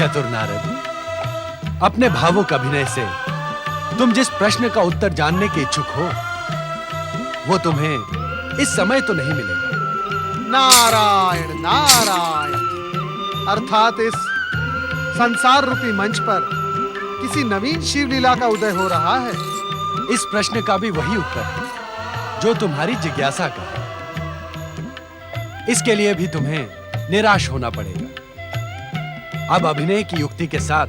चतुर नारद, अपने भावुक अभिनय से तुम जिस प्रश्न का उत्तर जानने के इच्छुक हो, वो तुम्हें इस समय तो नहीं मिलेगा। नारायण नारायण। अर्थात इस संसार रूपी मंच पर किसी नवीन शिवलीला का उदय हो रहा है। इस प्रश्न का भी वही उत्तर है जो तुम्हारी जिज्ञासा का है। इसके लिए भी तुम्हें निराश होना पड़ेगा। अब अभिनय की युक्ति के साथ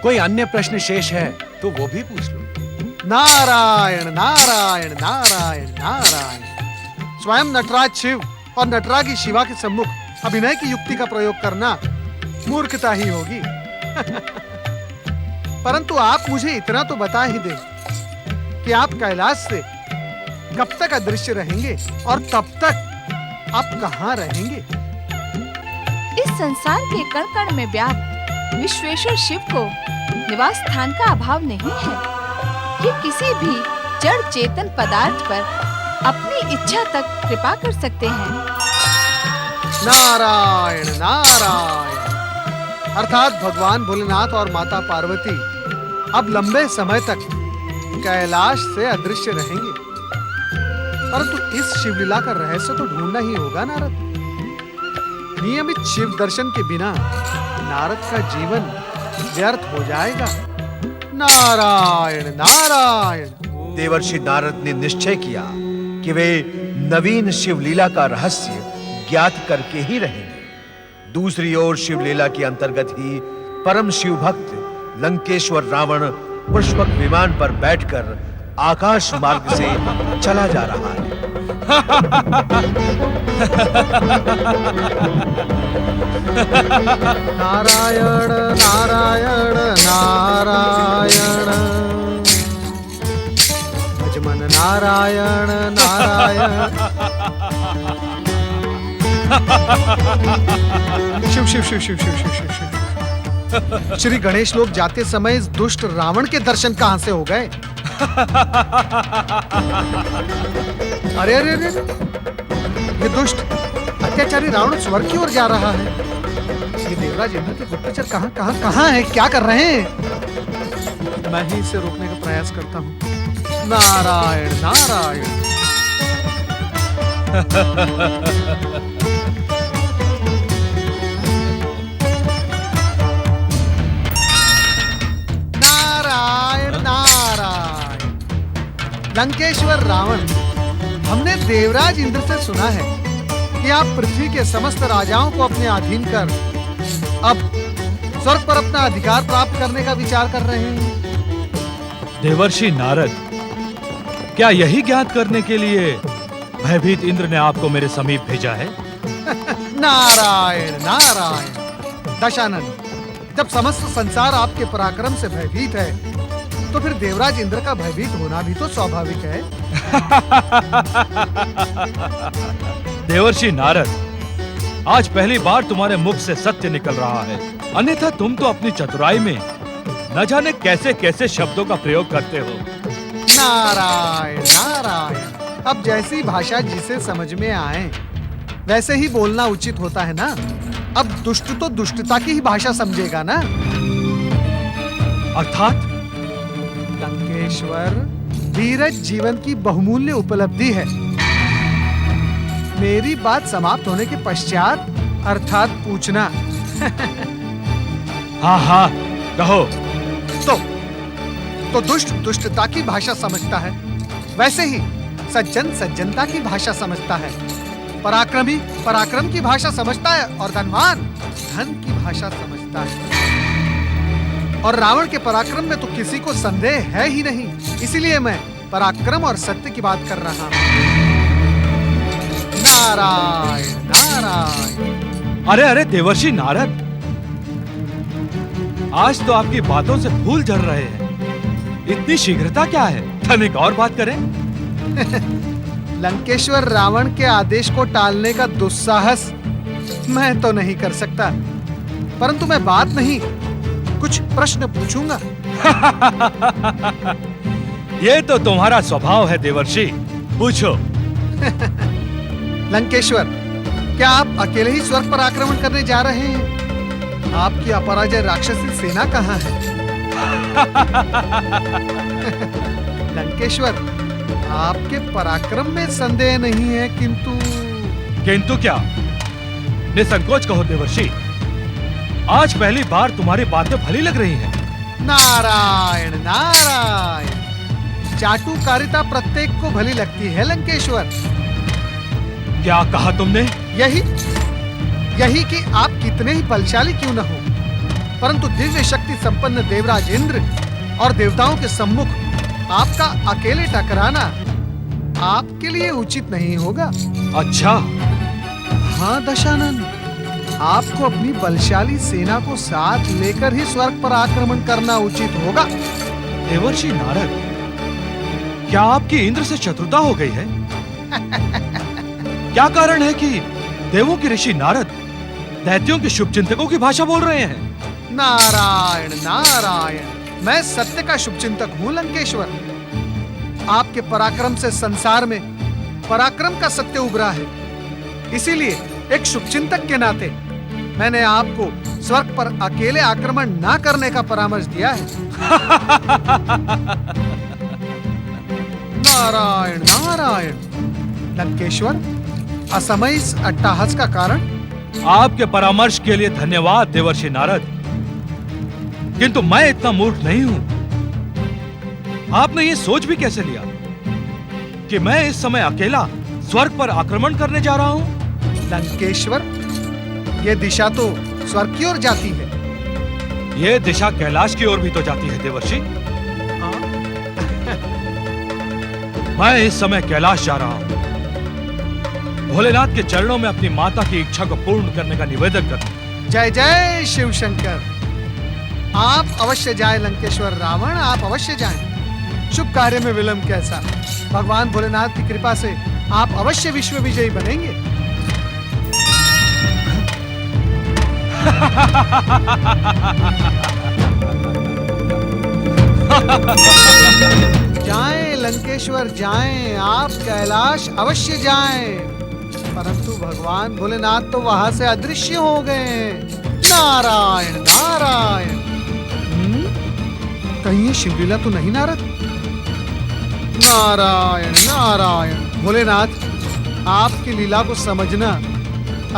कोई अन्य प्रश्न शेष है तो वो भी पूछ लो। नारायण नारायण नारायण नारायण। स्वयं नटराज शिव और नटरागी शिवा के सम्मुख अभिनय की युक्ति का प्रयोग करना मूर्खता ही होगी। परंतु आप मुझे इतना तो बता ही दें कि आप कैलाश से कब तक अदृश्य रहेंगे और तब तक आप कहां रहेंगे? इस संसार के कण कण में व्याप्त विश्वेश्वर शिव को निवास स्थान का अभाव नहीं है। ये किसी भी जड़ चेतन पदार्थ पर अपनी इच्छा तक कृपा कर सकते हैं। नारायण नारायण। अर्थात भगवान भोलेनाथ और माता पार्वती अब लंबे समय तक कैलाश से अदृश्य रहेंगे। परंतु इस शिवलीला का रहस्य तो ढूंढना ही होगा नारद। नियमित शिव दर्शन के बिना नारद का जीवन व्यर्थ हो जाएगा। नारायण नारायण। देवर्षि नारद ने निश्चय किया कि वे नवीन शिवलीला का रहस्य ज्ञात करके ही रहेंगे। दूसरी ओर शिवलीला के अंतर्गत ही परम शिव भक्त लंकेश्वर रावण पुष्पक विमान पर बैठकर आकाश मार्ग से चला जा रहा है। नारायण नारायण नारायण। भजमन नारायण नारायण। शिव शिव शिव शिव शिव शिव शिव शिव। श्री गणेश लोग जाते समय इस दुष्ट रावण के दर्शन कहां से हो गए? अरे अरे अरे, ये दुष्ट अत्याचारी रावण स्वर्ग की ओर जा रहा है। ये देवराज इंद्र के गुप्तचर कहां हैं? क्या कर रहे हैं? मैं ही इसे रोकने का प्रयास करता हूं। नारायण नारायण। नारायण नारायण। लंकेश्वर रावण, हमने देवराज इंद्र से सुना है कि आप पृथ्वी के समस्त राजाओं को अपने अधीन कर अब स्वर्ग पर अपना अधिकार प्राप्त करने का विचार कर रहे हैं। देवर्षि नारद, क्या यही ज्ञात करने के लिए भयभीत इंद्र ने आपको मेरे समीप भेजा है? नारायण नारायण। दशानन, जब समस्त संसार आपके पराक्रम से भयभीत है, तो फिर देवराज इंद्र का भयभीत होना भी तो स्वाभाविक है। देवर्षि नारद, आज पहली बार तुम्हारे मुख से सत्य निकल रहा है। अन्यथा तुम तो अपनी चतुराई में न जाने कैसे कैसे शब्दों का प्रयोग करते हो। नारायण नारायण। अब जैसी भाषा जिसे समझ में आए वैसे ही बोलना उचित होता है ना। अब दुष्ट तो दुष्टता की ही भाषा समझेगा ना। अर्थात लंकेश्वर, धीरज जीवन की बहुमूल्य उपलब्धि है। मेरी बात समाप्त होने के पश्चात अर्थात पूछना। हाँ हाँ कहो। तो दुष्ट दुष्टता की भाषा समझता है, वैसे ही सज्जन सज्जनता की भाषा समझता है, पराक्रमी पराक्रम की भाषा समझता है और धनवान धन की भाषा समझता है। और रावण के पराक्रम में तो किसी को संदेह है ही नहीं। इसीलिए मैं पराक्रम और सत्य की बात कर रहा हूं। नारायण नारायण। अरे अरे देवर्षि नारद, आज तो आपकी बातों से फूल झड़ रहे हैं। इतनी शीघ्रता क्या है? तनिक और बात करें। लंकेश्वर रावण के आदेश को टालने का दुस्साहस मैं तो नहीं कर सकता, परंतु मैं बात नहीं कुछ प्रश्न पूछूंगा। ये तो तुम्हारा स्वभाव है देवर्षि, पूछो। लंकेश्वर, क्या आप अकेले ही स्वर्ग पर आक्रमण करने जा रहे हैं? आपकी अपराजय राक्षसी सेना कहाँ है? लंकेश्वर, आपके पराक्रम में संदेह नहीं है, किंतु क्या? निसंकोच कहो देवर्षि, आज पहली बार तुम्हारी बातें भली लग रही हैं। नारायण नारायण, चाटुकारिता प्रत्येक को भली लगती है लंकेश्वर। क्या कहा तुमने? यही कि आप कितने ही बलशाली क्यों न हो, परंतु दिव्य शक्ति संपन्न देवराज इंद्र और देवताओं के सम्मुख आपका अकेले टकराना आपके लिए उचित नहीं होगा। अच्छा। हाँ दशानन, आपको अपनी बलशाली सेना को साथ लेकर ही स्वर्ग पर आक्रमण करना उचित होगा। देवर्षि नारद, क्या आपकी इंद्र से शत्रुता हो गई है? क्या कारण है कि देवों के ऋषि नारद दैत्यों के शुभ चिंतकों की भाषा बोल रहे हैं? नारायण नारायण, मैं सत्य का शुभ चिंतक हूं लंकेश्वर। आपके पराक्रम से संसार में पराक्रम का सत्य उभरा है, इसीलिए एक शुभचिंतक के नाते मैंने आपको स्वर्ग पर अकेले आक्रमण ना करने का परामर्श दिया है। नारायण नारायण, लंकेश्वर, असमय इस अट्टहास का कारण? आपके परामर्श के लिए धन्यवाद देवर्षि नारद, किंतु मैं इतना मूर्ख नहीं हूं। आपने ये सोच भी कैसे लिया कि मैं इस समय अकेला स्वर्ग पर आक्रमण करने जा रहा हूं? लंकेश्वर, ये दिशा तो स्वर्ग की ओर जाती है। ये दिशा कैलाश की ओर भी तो जाती है देवर्षि। मैं इस समय कैलाश जा रहा हूं, भोलेनाथ के चरणों में अपनी माता की इच्छा को पूर्ण करने का निवेदन करने। जय जय शिव शंकर। आप अवश्य जाएं लंकेश्वर रावण, आप अवश्य जाएं। शुभ कार्य में विलंब कैसा? भगवान भोलेनाथ की कृपा से आप अवश्य विश्व विजयी बनेंगे। जाएं लंकेश्वर जाएं, आप कैलाश अवश्य जाएं, परंतु भगवान भोलेनाथ तो वहां से अदृश्य हो गए। नारायण नारायण। कहीं ये शिवलीला तो नहीं नारद? नारायण नारायण। भोलेनाथ, आपकी लीला को समझना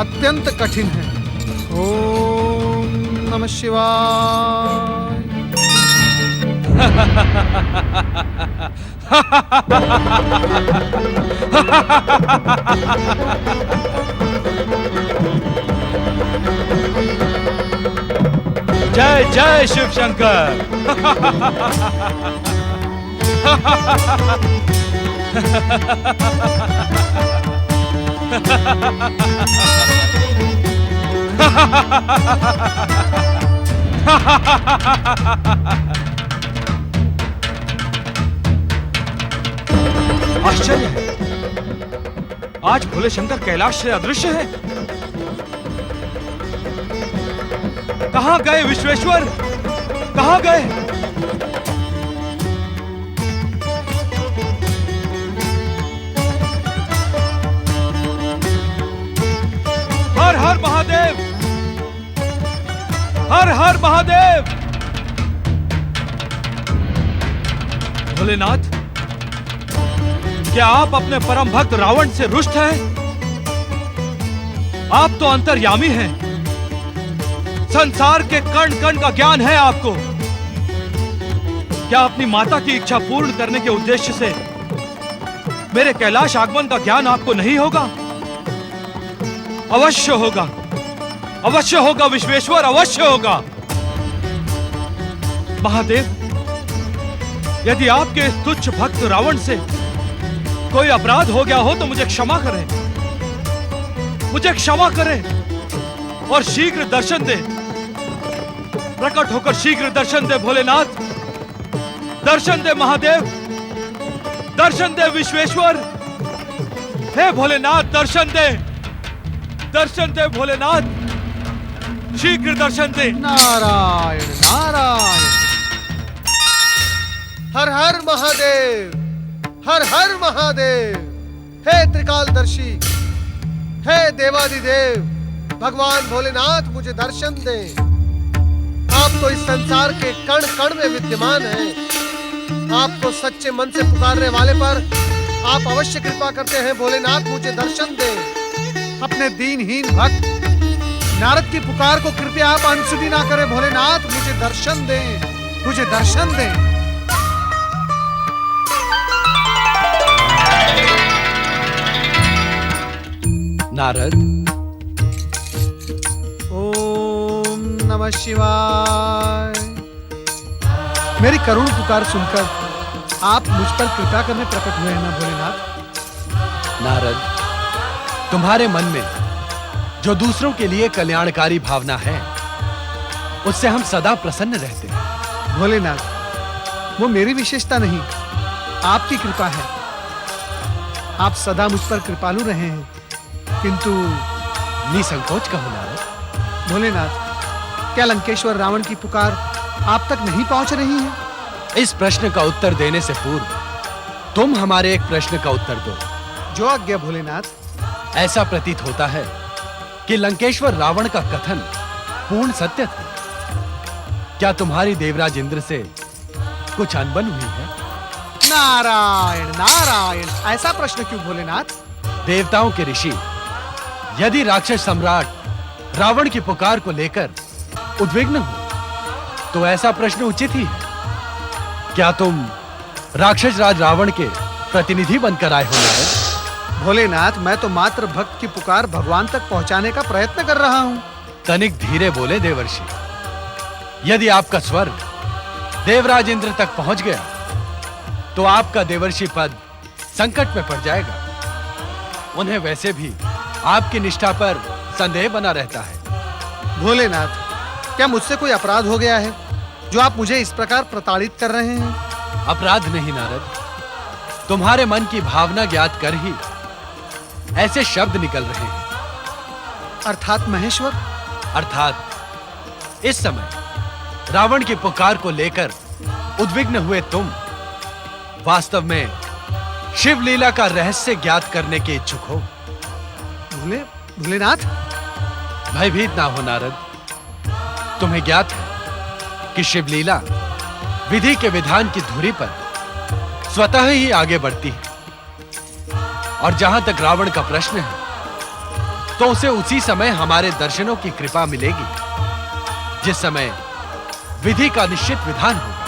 अत्यंत कठिन है। ओम नमः शिवाय। जय जय शिव शंकर। आश्चर्य है, आज भोले शंकर कैलाश से अदृश्य है। कहां गए विश्वेश्वर? कहां गए? हर हर महादेव, हर हर महादेव। भोलेनाथ, क्या आप अपने परम भक्त रावण से रुष्ट हैं? आप तो अंतर्यामी हैं, संसार के कण कण का ज्ञान है आपको। क्या अपनी माता की इच्छा पूर्ण करने के उद्देश्य से मेरे कैलाश आगमन का ज्ञान आपको नहीं होगा? अवश्य होगा, अवश्य होगा विश्वेश्वर, अवश्य होगा। महादेव, यदि आपके इस तुच्छ भक्त रावण से कोई अपराध हो गया हो तो मुझे क्षमा करें, मुझे क्षमा करें और शीघ्र दर्शन दे। प्रकट होकर शीघ्र दर्शन दे भोलेनाथ, दर्शन दे महादेव, दर्शन दे विश्वेश्वर। हे भोलेनाथ, दर्शन दे, दर्शन दे भोलेनाथ, शीघ्र दर्शन दे। नारायण नारायण। हर हर महादेव, हर हर महादेव। हे त्रिकालदर्शी, हे देवादिदेव, भगवान भोलेनाथ मुझे दर्शन दे। आप तो इस संसार के कण कण में विद्यमान हैं। आपको सच्चे मन से पुकारने वाले पर आप अवश्य कृपा करते हैं। भोलेनाथ मुझे दर्शन दें। अपने दीनहीन भक्त नारद की पुकार को कृपया आप अनसुनी ना करें। भोलेनाथ मुझे दर्शन दें, मुझे दर्शन दें। नारद, ओम नमः शिवाय। मेरी करुण पुकार सुनकर आप मुझ पर कृपा करने प्रकट हुए हैं ना भोलेनाथ? नारद, तुम्हारे मन में जो दूसरों के लिए कल्याणकारी भावना है, उससे हम सदा प्रसन्न रहते हैं। भोलेनाथ, वो मेरी विशेषता नहीं, आपकी कृपा है। आप सदा मुझ पर कृपालु रहे हैं, किंतु निसंकोच कहो नारद। भोलेनाथ, क्या लंकेश्वर रावण की पुकार आप तक नहीं पहुंच रही है? इस प्रश्न का उत्तर देने से पूर्व तुम हमारे एक प्रश्न का उत्तर दो। जो आज्ञा भोलेनाथ। ऐसा प्रतीत होता है कि लंकेश्वर रावण का कथन पूर्ण सत्य था। क्या तुम्हारी देवराज इंद्र से कुछ अनबन हुई है? नारायण नारायण, ऐसा प्रश्न क्यों भोलेनाथ? देवताओं के ऋषि यदि राक्षस सम्राट रावण की पुकार को लेकर उद्विग्न हो, तो ऐसा प्रश्न उचित ही है। क्या तुम राक्षस राज रावण के प्रतिनिधि बनकर आए हो नारद? भोलेनाथ, मैं तो मात्र भक्त की पुकार भगवान तक पहुंचाने का प्रयत्न कर रहा हूं। तनिक धीरे बोले देवर्षि। यदि आपका स्वर देवराज इंद्र तक पहुंच गया, तो आपका देवर्षि पद संकट में पड़ जाएगा। उन्हें वैसे भी आपकी निष्ठा पर संदेह बना रहता है। भोलेनाथ, क्या मुझसे कोई अपराध हो गया है जो आप मुझे इस प्रकार प्रताड़ित कर रहे हैं? अपराध नहीं नारद, तुम्हारे मन की भावना ज्ञात कर ही ऐसे शब्द निकल रहे हैं। अर्थात महेश्वर? अर्थात इस समय रावण की पुकार को लेकर उद्विग्न हुए तुम वास्तव में शिव लीला का रहस्य ज्ञात करने के इच्छुक हो। भोलेनाथ, भयभीत ना हो नारद। तुम्हें ज्ञात है कि शिवलीला विधि के विधान की धुरी पर स्वतः ही आगे बढ़ती है, और जहां तक रावण का प्रश्न है, तो उसे उसी समय हमारे दर्शनों की कृपा मिलेगी, जिस समय विधि का निश्चित विधान होगा।